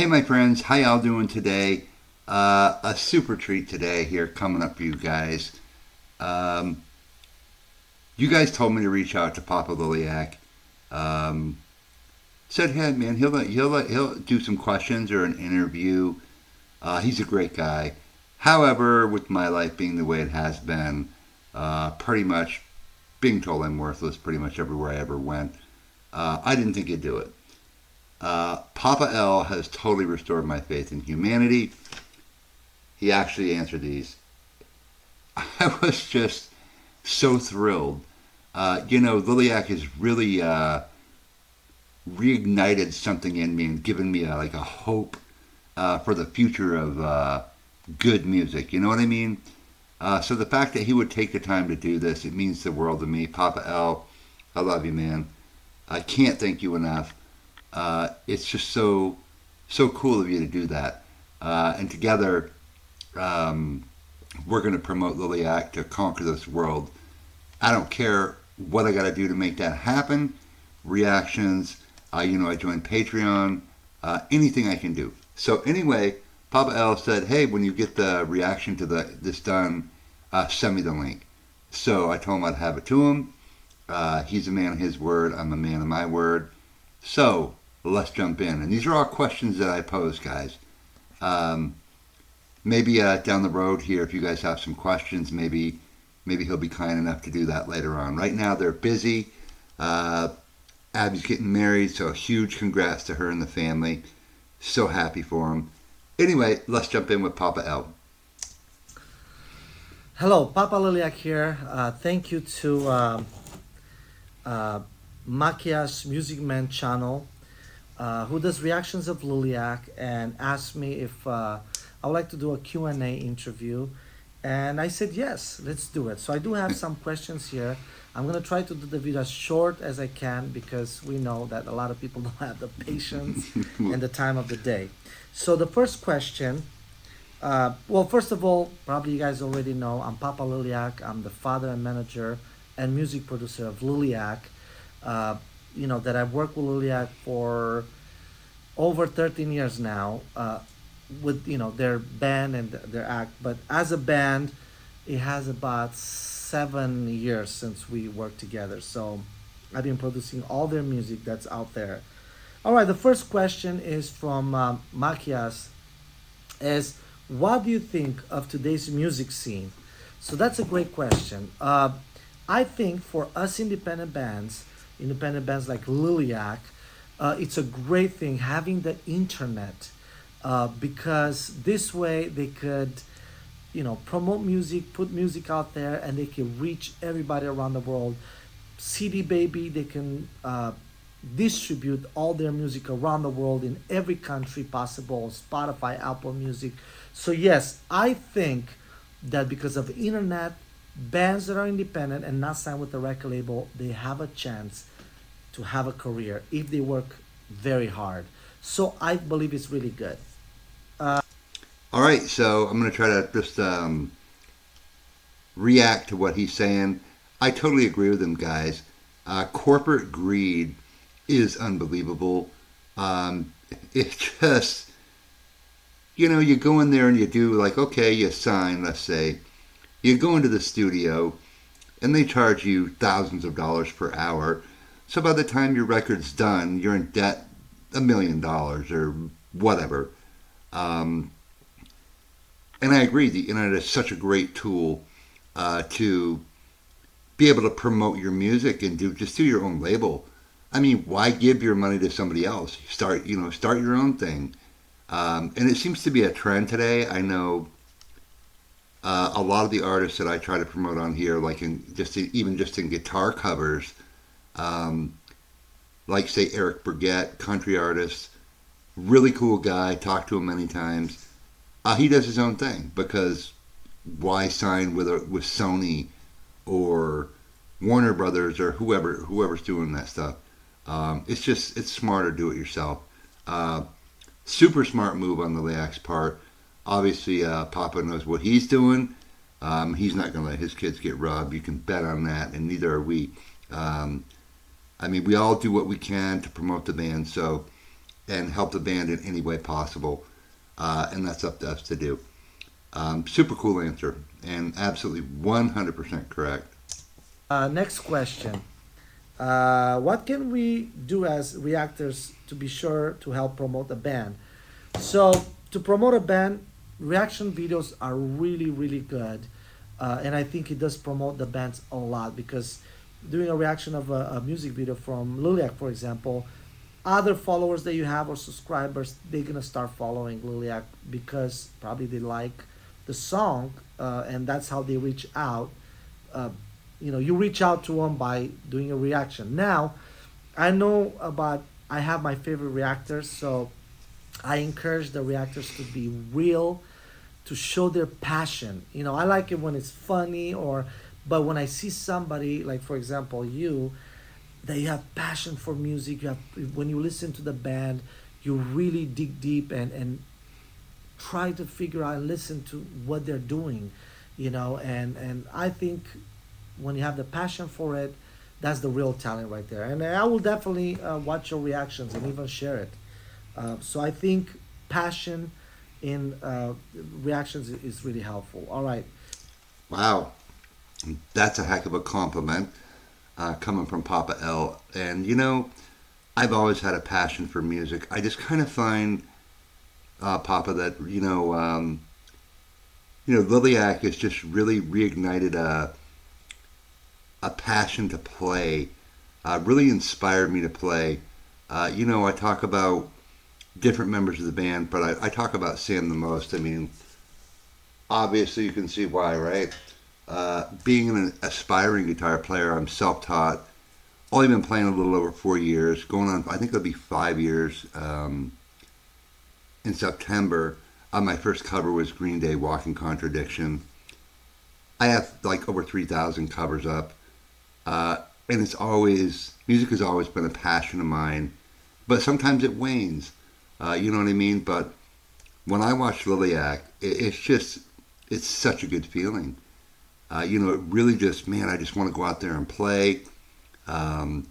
Hey, my friends, how y'all doing today? A super treat today here coming up for you guys. Um, you guys told me to reach out to Papa Liliac. Um, Said, hey, man, he'll do some questions or an interview. He's a great guy. However, with my life being the way it has been, pretty much being told I'm worthless pretty much everywhere I ever went, I didn't think he'd do it. Papa L has totally restored my faith in humanity. He actually answered these. I was just so thrilled. Liliac has really reignited something in me and given me like a hope for the future of good music. You know what I mean? So the fact that he would take the time to do this, it means the world to me. Papa L, I love you, man. I can't thank you enough. It's just so cool of you to do that. And together, um, we're going to promote Liliac to conquer this world. I don't care what I got to do to make that happen. Reactions, I joined Patreon, anything I can do. So anyway, Papa L said, "Hey, when you get the reaction to this done, send me the link." So I told him I'd have it to him. He's a man of his word. I'm a man of my word. So let's jump in. And these are all questions that I pose, guys. Um, Maybe down the road here, if you guys have some questions, maybe he'll be kind enough to do that later on. Right now, they're busy. Uh, Abby's getting married, so a huge congrats to her and the family. So happy for him. Anyway, let's jump in with Papa L. Hello, Papa Liliac here. Thank you to uh, Makia's Music Man channel, who does reactions of Liliac and asked me if I would like to do a Q&A interview. And I said, yes, let's do it. So I do have some questions here. I'm going to try to do the video as short as I can because we know that a lot of people don't have the patience and the time of the day. So the first question, well, first of all, probably you guys already know, I'm Papa Liliac. I'm the father and manager and music producer of Liliac. That I've worked with Liliac for over 13 years now, with their band and their act. But as a band, it has about 7 years since we worked together. So I've been producing all their music that's out there. All right, the first question is from Makias. Is what do you think of today's music scene? So that's a great question. I think for us independent bands like Liliac, it's a great thing having the internet, because this way they could, promote music, put music out there, and they can reach everybody around the world. CD Baby, they can distribute all their music around the world in every country possible. Spotify, Apple Music. So yes, I think that because of the internet, bands that are independent and not signed with the record label, they have a chance to have a career if they work very hard. So I believe it's really good. All right, so I'm going to try to just react to what he's saying. I totally agree with him, guys. Corporate greed is unbelievable. It's just, you go in there and you do like, okay, you sign, let's say. You go into the studio and they charge you thousands of dollars per hour. So by the time your record's done, you're in debt $1 million or whatever. Um, and I agree, the internet is such a great tool to be able to promote your music and do your own label. I mean, why give your money to somebody else? Start your own thing. And it seems to be a trend today. I know a lot of the artists that I try to promote on here, like even just in guitar covers, um, like say Eric Burgett, country artist, really cool guy. Talked to him many times. He does his own thing because why sign with Sony or Warner Brothers or whoever's doing that stuff? It's smarter to do it yourself. Uh, Super smart move on the Liac's part. Obviously, Papa knows what he's doing. He's not going to let his kids get robbed. You can bet on that, and neither are we. Um, I mean, we all do what we can to promote the band. So and help the band in any way possible. And that's up to us to do. Super cool answer, and absolutely 100% correct. Next question. What can we do as reactors to be sure to help promote a band? So, to promote a band, reaction videos are really, really good. And I think it does promote the bands a lot because doing a reaction of a music video from Liliac, for example, other followers that you have or subscribers, they're going to start following Liliac because probably they like the song, and that's how they reach out. uh, you reach out to them by doing a reaction. Now, I know about I have my favorite reactors, so I encourage the reactors to be real, to show their passion. I like it when it's funny, or but when I see somebody like, for example, you, that you have passion for music, you have when you listen to the band, you really dig deep and try to figure out and listen to what they're doing, and I think when you have the passion for it, that's the real talent right there. And I will definitely watch your reactions and even share it. So I think passion in reactions is really helpful. All right. Wow, that's a heck of a compliment coming from Papa L. And I've always had a passion for music. I just kind of find, Papa, that Liliac has just really reignited a passion to play. Really inspired me to play. I talk about different members of the band, but I talk about Sam the most. I mean, obviously you can see why, right? Being an aspiring guitar player, I'm self-taught. Only been playing a little over 4 years, going on. I think it'll be 5 years in September. My first cover was Green Day, "Walking Contradiction." I have like over 3,000 covers up, and it's always music has always been a passion of mine. But sometimes it wanes. You know what I mean? But when I watch Liliac, it's such a good feeling. It really just, man, I just want to go out there and play. Um,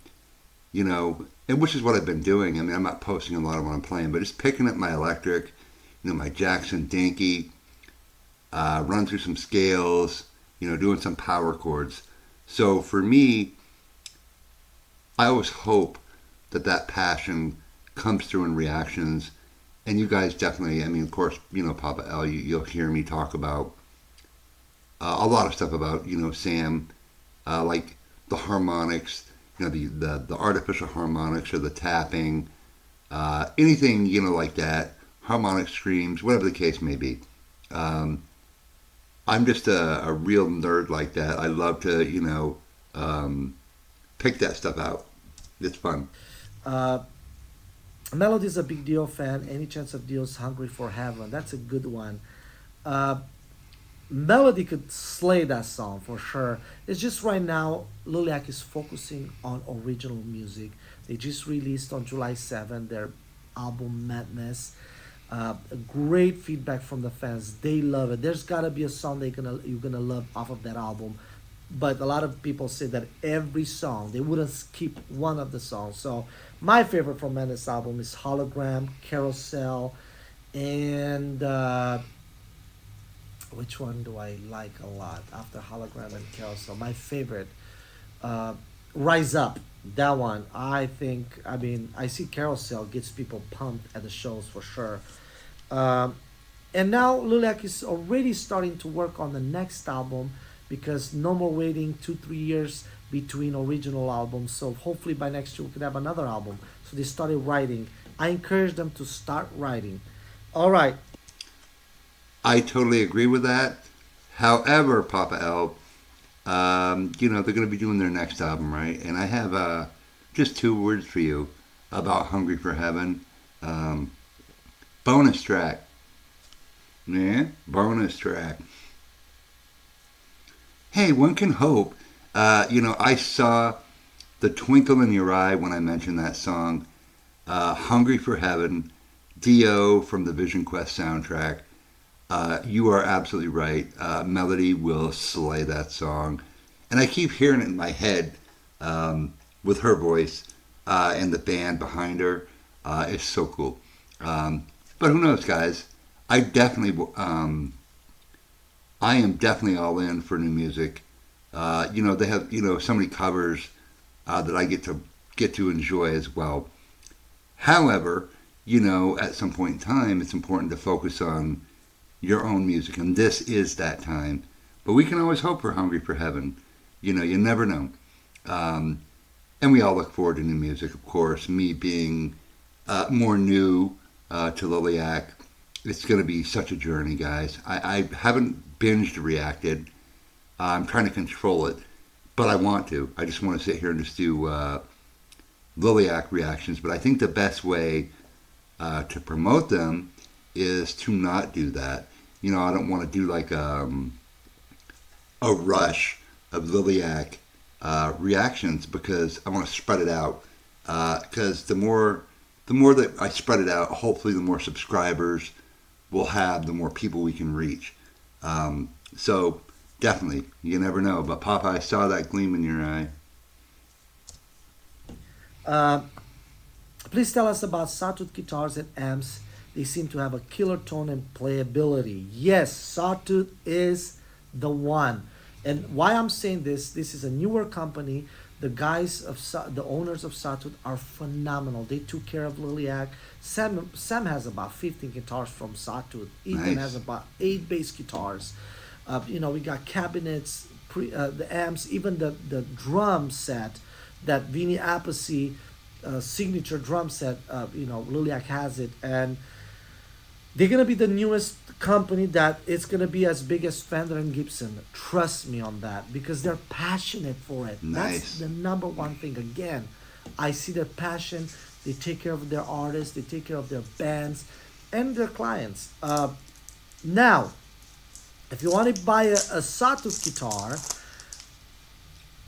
and which is what I've been doing. I mean, I'm not posting a lot of what I'm playing, but just picking up my electric, my Jackson Dinky, run through some scales, doing some power chords. So for me, I always hope that passion comes through in reactions. And you guys definitely, I mean, of course, Papa L, you'll hear me talk about a lot of stuff about, Sam, like the harmonics, the artificial harmonics or the tapping, anything, like that, harmonic screams, whatever the case may be. Um, I'm just a real nerd like that. I love to, pick that stuff out. It's fun. Uh, Melody's a big deal fan. Any chance of deals hungry for heaven? That's a good one. Uh, Melody could slay that song for sure. It's just right now, Liliac is focusing on original music. They just released on July 7th their album Madness. Great feedback from the fans. They love it. There's gotta be a song you're gonna love off of that album. But a lot of people say that every song they wouldn't skip one of the songs. So my favorite from Madness album is Hologram, Carousel, and which one do I like a lot after Hologram and Carousel? My favorite, uh, Rise Up. That one, I think. I mean, I see Carousel gets people pumped at the shows for sure. Um, and now Lulak is already starting to work on the next album because no more waiting 2 3 years between original albums. So hopefully by next year we could have another album. So they started writing. I encourage them to start writing. All right. I totally agree with that. However, Papa L, they're going to be doing their next album, right? And I have just two words for you about Hungry for Heaven. Um, bonus track. Yeah, bonus track. Hey, one can hope. I saw the twinkle in your eye when I mentioned that song. Hungry for Heaven, Dio from the Vision Quest soundtrack. You are absolutely right. Melody will slay that song. And I keep hearing it in my head with her voice and the band behind her. It's so cool. But who knows, guys? I definitely, I am definitely all in for new music. They have so many covers that I get to enjoy as well. However, at some point in time, it's important to focus on your own music, and this is that time. But we can always hope for Hungry for Heaven. You never know. Um, and we all look forward to new music, of course. Me being more new to Liliac, it's going to be such a journey, guys. I haven't binged reacted. I'm trying to control it, but I want to. I just want to sit here and just do Liliac reactions. But I think the best way to promote them is to not do that. I don't want to do like a rush of Liliac reactions because I want to spread it out. Because the more that I spread it out, hopefully the more subscribers we'll have, the more people we can reach. So definitely, you never know. But Papa, I saw that gleam in your eye. Uh, Please tell us about Sawtooth guitars and amps. They seem to have a killer tone and playability. Yes, Sawtooth is the one. And why I'm saying this is a newer company. The guys the owners of Sawtooth are phenomenal. They took care of Liliac. Sam has about 15 guitars from Sawtooth. Ethan has Nice, about 8 bass guitars. We got cabinets, the amps, even the drum set that Vinny Appice signature drum set. Liliac has it, and they're gonna be the newest company that it's gonna be as big as Fender and Gibson. Trust me on that because they're passionate for it. That's nice. the number one thing. Again, I see their passion. They take care of their artists. They take care of their bands and their clients. Now, if you want to buy a Sawtooth guitar,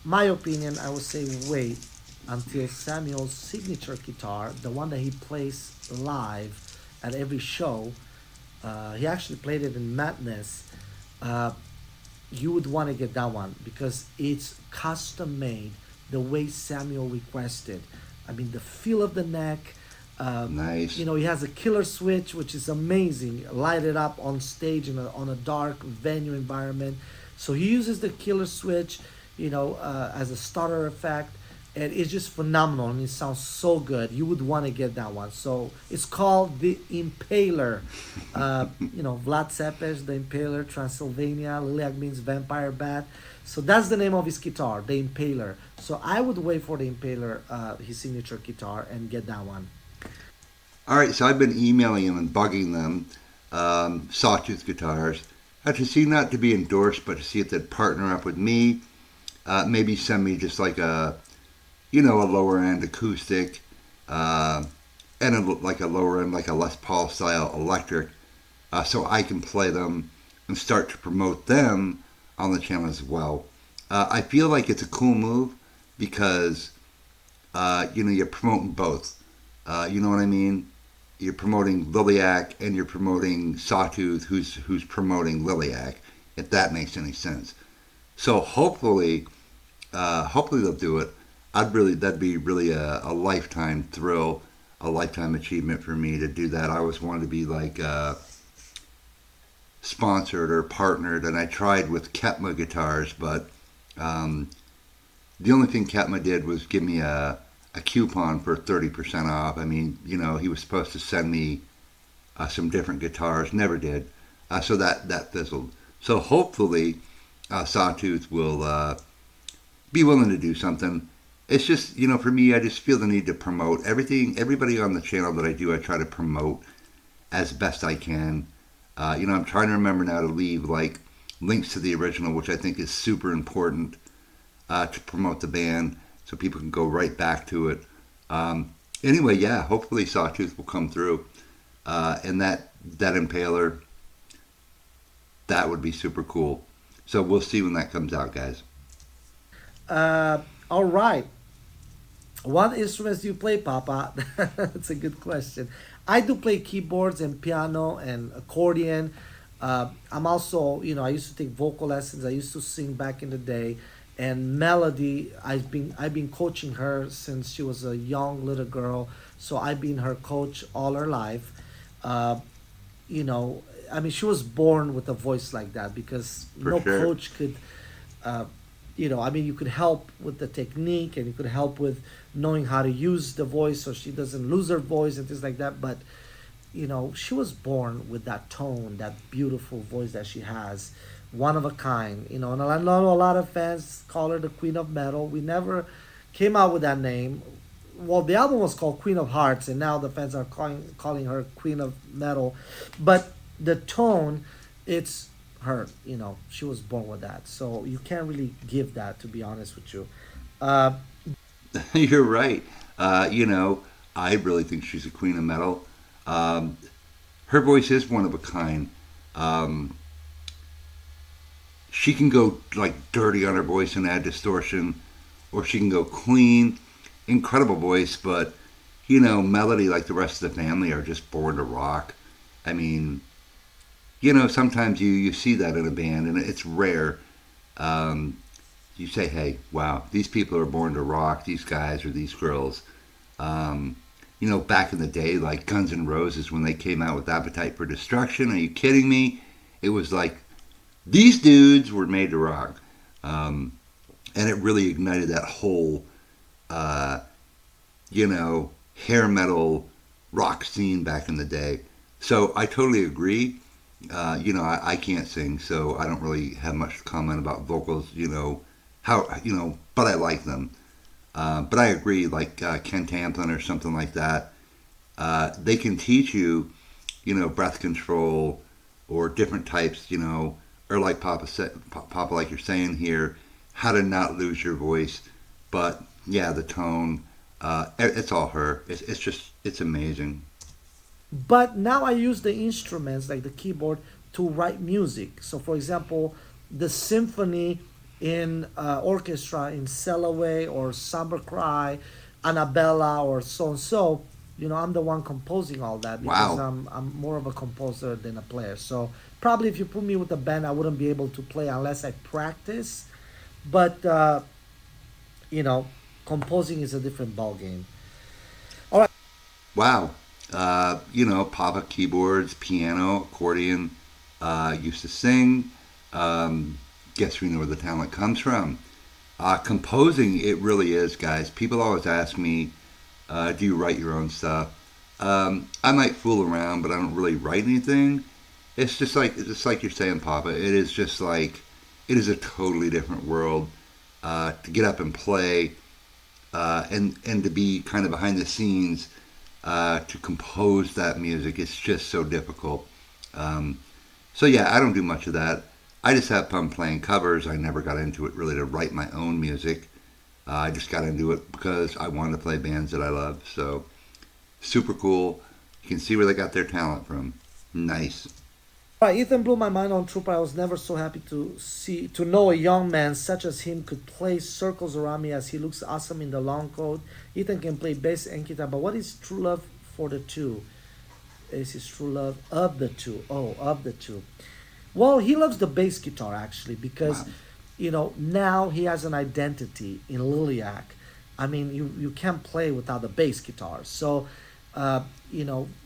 my opinion, I would say wait until Samuel's signature guitar, the one that he plays live at every show. He actually played it in Madness. Uh, you would want to get that one because it's custom made the way Samuel requested. I mean, the feel of the neck. Nice. He has a killer switch, which is amazing. Light it up on stage on a dark venue environment. So he uses the killer switch, as a starter effect, and it's just phenomenal. And it sounds so good. You would want to get that one. So it's called the Impaler. Vlad Cepes, the Impaler, Transylvania. Liliac means vampire bat. So that's the name of his guitar, the Impaler. So I would wait for the Impaler, his signature guitar, and get that one. All right, so I've been emailing them and bugging them, Sawtooth Guitars, to see not to be endorsed, but to see if they'd partner up with me. Maybe send me just like a lower end acoustic, and like a lower end, like a Les Paul style electric, so I can play them and start to promote them on the channel as well. I feel like it's a cool move because you're promoting both. You know what I mean? You're promoting Liliac and you're promoting Sawtooth, who's promoting Liliac, if that makes any sense. So hopefully they'll do it. That'd be really a lifetime thrill, a lifetime achievement for me to do that. I always wanted to be like sponsored or partnered, and I tried with Ketma guitars, but um, the only thing Ketma did was give me a coupon for 30% off. I mean, he was supposed to send me some different guitars, never did. So that fizzled. So hopefully, Sawtooth will be willing to do something. It's just, for me, I just feel the need to promote everything, everybody on the channel that I do. I try to promote as best I can. I'm trying to remember now to leave like links to the original, which I think is super important to promote the band, so people can go right back to it. Anyway, yeah, hopefully Sawtooth will come through, and that Impaler, that would be super cool. So we'll see when that comes out, guys. All right. What instruments do you play, Papa? That's a good question. I do play keyboards and piano and accordion. I'm also, I used to take vocal lessons. I used to sing back in the day. And Melody, I've been coaching her since she was a young little girl. So I've been her coach all her life. Uh, you know, I mean, she was born with a voice like that because For no sure. coach could, uh, I mean, you could help with the technique and you could help with knowing how to use the voice so she doesn't lose her voice and things like that. But, she was born with that tone, that beautiful voice that she has, one of a kind, and I know a lot of fans call her the Queen of Metal. We never came out with that name. Well, the album was called Queen of Hearts, and now the fans are calling her Queen of Metal. But the tone, it's her. She was born with that, so you can't really give that. To be honest with you, uh, You're right. I really think she's a queen of metal. Um, Her voice is one of a kind. Um, she can go like dirty on her voice and add distortion, or she can go clean, incredible voice. But Melody, like the rest of the family, are just born to rock. I mean, sometimes you see that in a band, and it's rare. Um, you say, hey, wow, these people are born to rock. These guys or these girls. Um, Back in the day, like Guns N' Roses, when they came out with Appetite for Destruction, are you kidding me? It was like these dudes were made to rock. Um, and it really ignited that whole, uh, hair metal rock scene back in the day. So I totally agree. I can't sing, so I don't really have much to comment about vocals, but I like them. But I agree, like Ken Tamplin or something like that, they can teach you, breath control or different types, or like Papa said, Papa, like you're saying here, how to not lose your voice. But yeah, the tone, it's all her. It's just, it's amazing. but now I use the instruments like the keyboard to write music. So, for example, the symphony in orchestra in Sail Away or Summer Cry, Annabella or so and so. I'm the one composing all that because Wow. I'm more of a composer than a player. So probably if you put me with a band, I wouldn't be able to play unless I practice. But you know, composing is a different ball game. All right. Wow. Papa keyboards, piano, accordion, used to sing. Um, Guess we know where the talent comes from. Composing, it really is, guys. People always ask me, do you write your own stuff? I might fool around, but I don't really write anything. It's just like you're saying, Papa. It is just like it is a totally different world to get up and play and to be kind of behind the scenes to compose that music. It's just so difficult. Um, so yeah, I don't do much of that. I just have fun playing covers. I never got into it really to write my own music. I just got into it because I wanted to play bands that I love. So super cool. You can see where they got their talent from. Nice. Right, Ethan blew my mind on Trooper. I was never so happy to know a young man such as him could play circles around me as he looks awesome in the long coat. Ethan can play bass and guitar, but what is true love for the two? Is his true love of the two? Oh, of the two. Well, he loves the bass guitar actually because, Wow. now he has an identity in Liliac. I mean, you can't play without the bass guitar. So,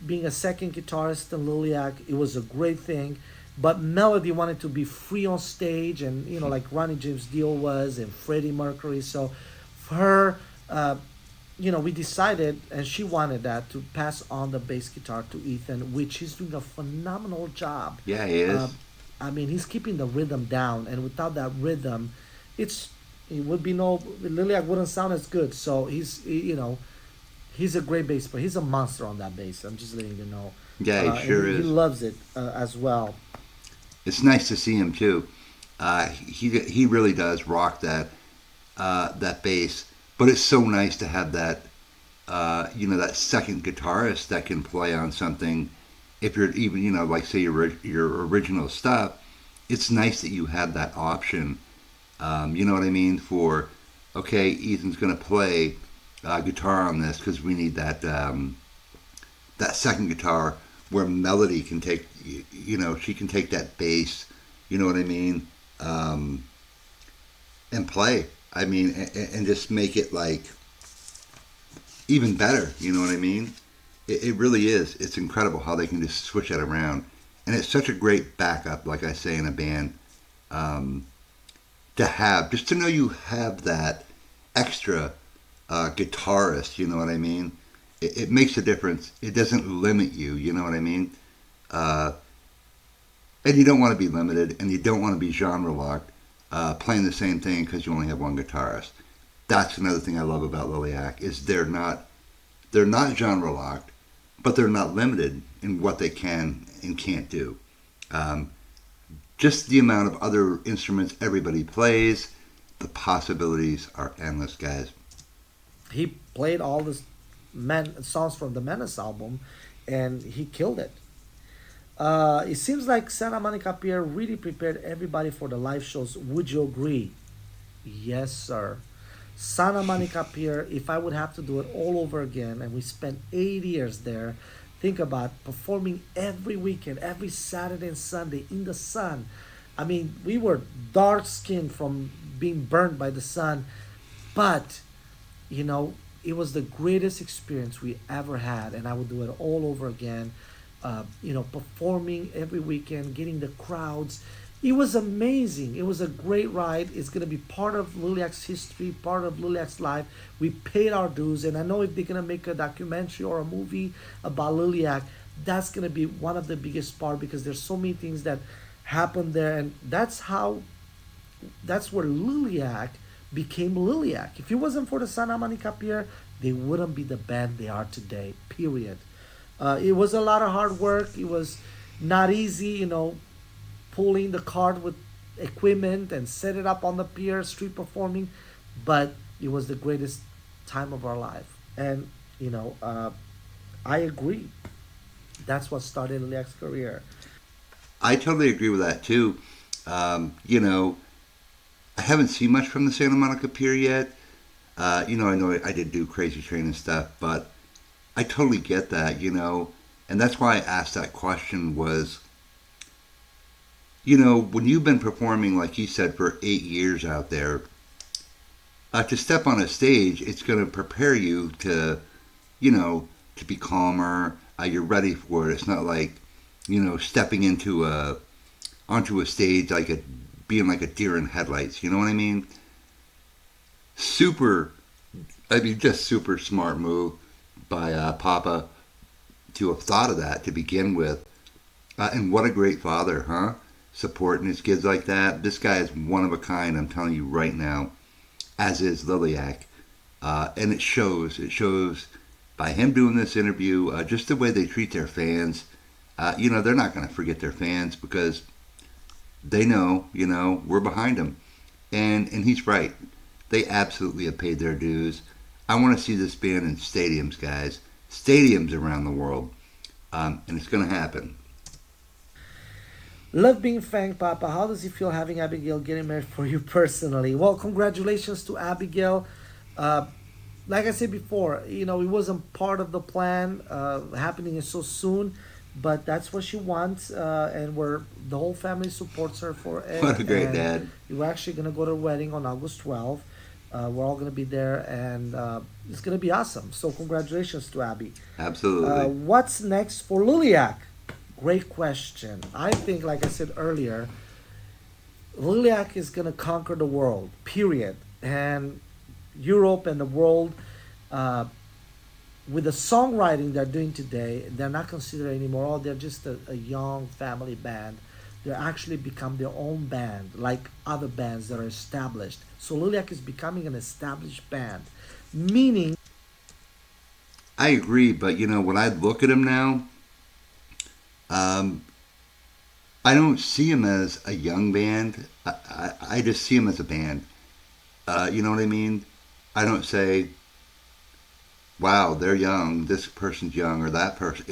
being a second guitarist in Liliac, it was a great thing. But Melody wanted to be free on stage, and like Ronnie James Dio was, and Freddie Mercury. So, for her, we decided, and she wanted that to pass on the bass guitar to Ethan, which he's doing a phenomenal job. Yeah, he Uh, is. I mean, he's keeping the rhythm down, and without that rhythm, it's it would be no Liliac wouldn't sound as good. So he's a great bass player. He's a monster on that bass. I'm just letting you know, Yeah, he and sure he is. loves it as well. It's nice to see him too. He really does rock that bass. But it's so nice to have that second guitarist that can play on something. If you're even like say your original stuff, it's nice that you have that option. You know what I mean? For okay, Ethan's gonna play guitar on this because we need that second guitar where Melody can take she can take that bass. You know what I mean? Um, and play. I mean, and just make it like even better. You know what I mean? It really is. It's incredible how they can just switch that around, and it's such a great backup, like I say in a band, um, to have just to know you have that extra guitarist. You know what I mean? It makes a difference. It doesn't limit you. You know what I mean? Uh, and you don't want to be limited, and you don't want to be genre locked, playing the same thing because you only have one guitarist. That's another thing I love about Liliac is they're not genre locked, but they're not limited in what they can and can't do. Um, just the amount of other instruments everybody plays, the possibilities are endless, guys. He played all the songs from the Menace album, and he killed it. It seems like Santa Monica Pier really prepared everybody for the live shows. Would you agree? Yes, sir. Santa Monica Pier, if I would have to do it all over again, and we spent 8 years there, think about performing every weekend, every Saturday and Sunday in the sun. I mean, we were dark skinned from being burned by the sun, but you know, it was the greatest experience we ever had, and I would do it all over again. Performing every weekend, getting the crowds. It was amazing. It was a great ride. It's going to be part of Liliac's history, part of Liliac's life. We paid our dues, and I know if they're going to make a documentary or a movie about Liliac, that's going to be one of the biggest part because there's so many things that happened there, and that's where Liliac became Liliac. If it wasn't for the Santa Monica Pier, they wouldn't be the band they are today. Period. It was a lot of hard work. It was not easy, pulling the cart with equipment and set it up on the pier, street performing, but it was the greatest time of our life. And I agree. That's what started Liliac's career. I totally agree with that too. I haven't seen much from the Santa Monica Pier yet. I know I did do Crazy Train and stuff, but I totally get that. And that's why I asked that question was, when you've been performing, like you said, for 8 years out there, to step on a stage, it's going to prepare you to be calmer. You're ready for it. It's not like, stepping onto a stage being like a deer in headlights. You know what I mean? Super, just super smart move by Papa to have thought of that to begin with. And what a great father, huh? Supporting his kids like that. This guy is one of a kind, I'm telling you right now, as is Liliac. And it shows. It shows by him doing this interview, just the way they treat their fans. They're not going to forget their fans because they know, we're behind them. And he's right. They absolutely have paid their dues. I want to see this band in stadiums, guys. Stadiums around the world. And it's going to happen. Love being Frank, Papa. How does it feel having Abigail getting married for you personally? Well, congratulations to Abigail. Uh, like I said before, it wasn't part of the plan happening so soon, but that's what she wants, and the whole family supports her for it. What a great And dad. we're actually gonna go to her wedding on August 12th. We're all gonna be there, and it's gonna be awesome. So congratulations to Abby. Absolutely. What's next for Liliac? Great question. I think, like I said earlier, Liliac is gonna conquer the world. Period. And Europe and the world. Uh, with the songwriting they're doing today, they're not considered anymore, oh, they're just a young family band. They're actually become their own band, like other bands that are established. So Liliac is becoming an established band, meaning I agree, but when I look at him now, um, I don't see him as a young band. I just see him as a band. You know what I mean? I don't say, wow, they're young, this person's young, or that person.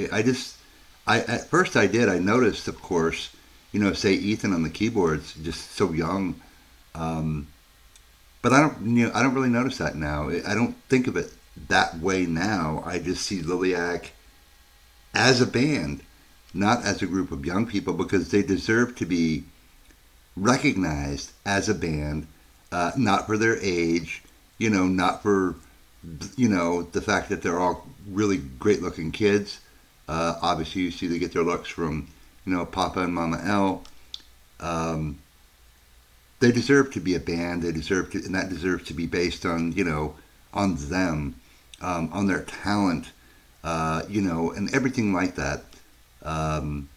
At first I did. I noticed, of course, say Ethan on the keyboards, just so young. Um, but I don't really notice that now. I don't think of it that way now. I just see Liliac as a band, not as a group of young people, because they deserve to be recognized as a band, not for their age, not for The fact that they're all really great looking kids. Obviously, you see they get their looks from, Papa and Mama L. Um, they deserve to be a band. They deserve to, and that deserves to be based on, on them, on their talent, and everything like that. Um,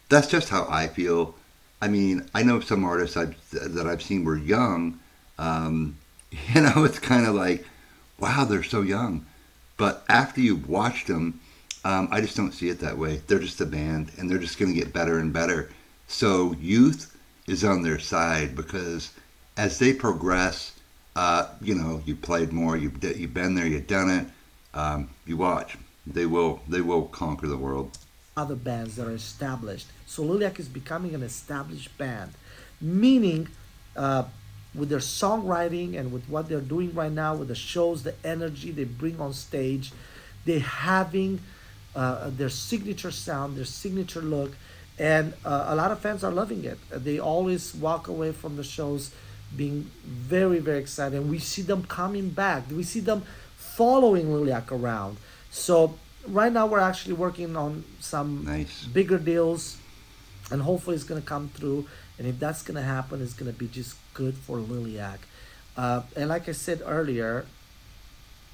that's just how I feel. I mean, I know some artists that I've seen were young. Um, it's kind of like, wow, they're so young. But after you've watched them, I just don't see it that way. They're just a band, and they're just going to get better and better. So youth is on their side because as they progress, you played more, you've been there, you've done it. You watch, they will conquer the world. Other bands that are established. So Liliac is becoming an established band, meaning uh, with their songwriting and with what they're doing right now, with the shows, the energy they bring on stage, they having their signature sound, their signature look, and a lot of fans are loving it. They always walk away from the shows being very, very excited. And we see them coming back. We see them following Liliac around. So right now we're actually working on some Nice. bigger deals, and hopefully it's gonna come through. And if that's gonna happen, it's gonna be just good for Liliac. And like I said earlier,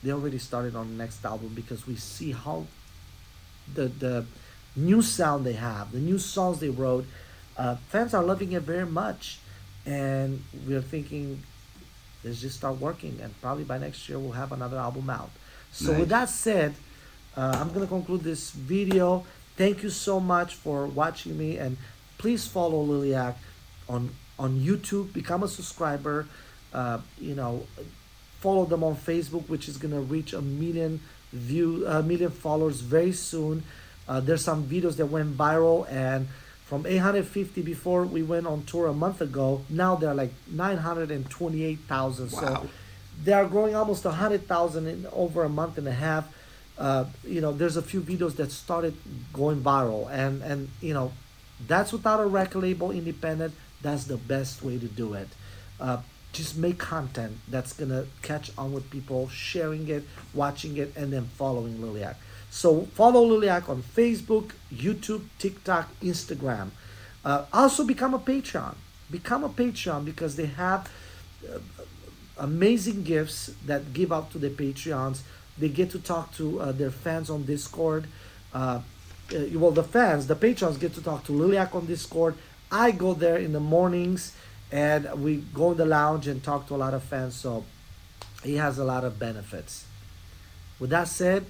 they already started on the next album because we see how the new sound they have, the new songs they wrote. Fans are loving it very much, and we're thinking let's just start working, and probably by next year we'll have another album out. So with Nice. that said, I'm gonna conclude this video. Thank you so much for watching me, and please follow Liliac on YouTube. Become a subscriber. Uh, you know, follow them on Facebook, which is gonna reach a million followers very soon. There's some videos that went viral, and from 850 before we went on tour a month ago, now they're like 928,000. So Wow. they are growing almost 100,000 in over a month and a half. There's a few videos that started going viral, and that's without a record label, independent. That's the best way to do it. Uh, just make content that's gonna catch on with people, sharing it, watching it, and then following Liliac. So follow Liliac on Facebook, YouTube, TikTok, Instagram. Also become a Patreon. Become a Patreon because they have uh, amazing gifts that give out to the Patreons. They get to talk to their fans on Discord. The patrons get to talk to Liliac on Discord. I go there in the mornings, and we go in the lounge and talk to a lot of fans. So he has a lot of benefits. With that said,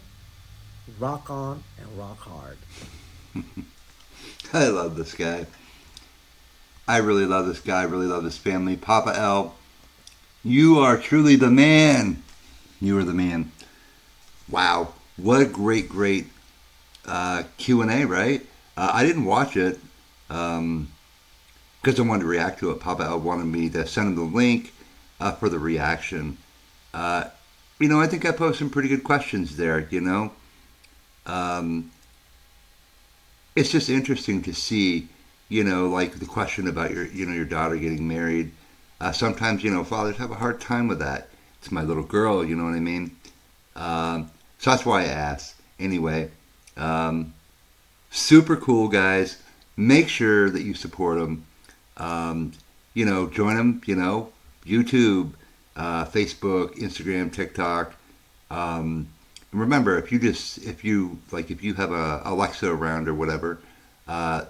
rock on and rock hard. I love this guy. I really love this guy. I really love this family. Papa L, you are truly the man. You are the man. Wow, what a great Q&A, right? I didn't watch it because I wanted to react to it. Papa L wanted me to send him the link for the reaction. Uh, I think I posed some pretty good questions there. Um, it's just interesting to see, like the question about your daughter getting married. Sometimes, fathers have a hard time with that. It's my little girl, you know what I mean? So that's why I asked. Anyway, super cool guys. Make sure that you support them. Join them. YouTube, Facebook, Instagram, TikTok. Remember, if you have a Alexa around or whatever,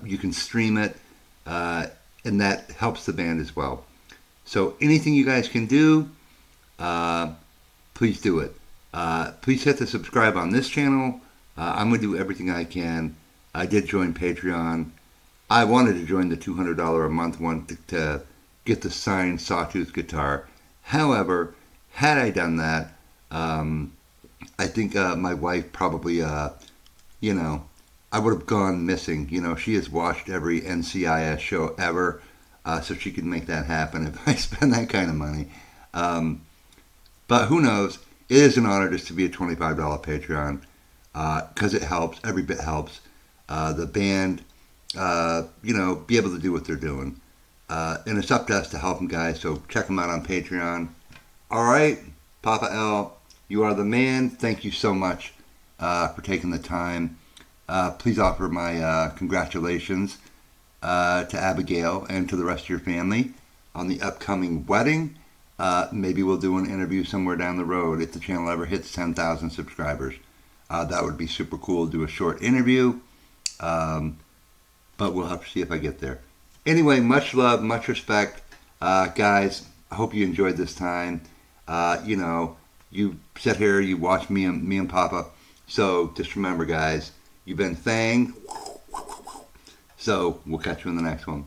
you can stream it, and that helps the band as well. So anything you guys can do, please do it. Please hit the subscribe on this channel. I'm going to do everything I can. I did join Patreon. I wanted to join the $200 a month one to get the signed Sawtooth guitar. However, had I done that, I think my wife probably, I would have gone missing. She has watched every NCIS show ever, so she could make that happen if I spend that kind of money. But who knows? It is an honor just to be a $25 Patreon because it helps. Every bit helps. The band, be able to do what they're doing. And it's up to us to help them, guys. So check them out on Patreon. All right, Papa L, You are the man. Thank you so much for taking the time. Please offer my congratulations to Abigail and to the rest of your family on the upcoming wedding. Maybe we'll do an interview somewhere down the road if the channel ever hits 10,000 subscribers. That would be super cool. Do a short interview, um, but we'll have to see if I get there. Anyway, much love, much respect, guys. I hope you enjoyed this time. You know, you sit here, you watch me and Papa. So just remember, guys, you've been Thang. So we'll catch you in the next one.